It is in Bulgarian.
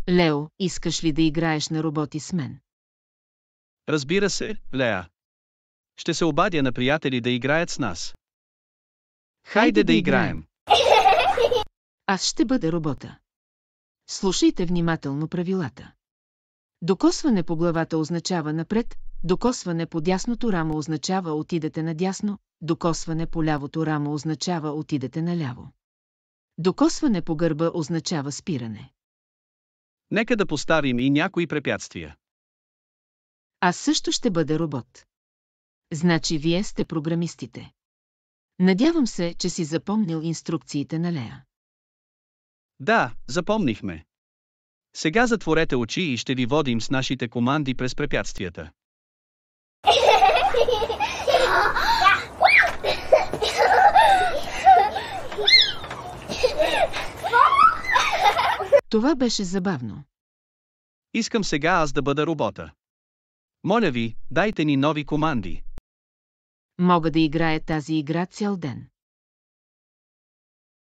Лео, искаш ли да играеш на роботи с мен? Разбира се, Леа. Ще се обадя на приятели да играят с нас. Хайде да играем. Аз ще бъда робота. Слушайте внимателно правилата. Докосване по главата означава напред, докосване по дясното рамо означава отидете надясно, докосване по лявото рамо означава отидете наляво. Докосване по гърба означава спиране. Нека да поставим и някои препятствия. Аз също ще бъда робот. Значи вие сте програмистите. Надявам се, че си запомнил инструкциите на Леа. Да, запомнихме. Сега затворете очи и ще ви водим с нашите команди през препятствията. Това беше забавно. Искам сега аз да бъда робота. Моля ви, дайте ни нови команди. Мога да играя тази игра цял ден.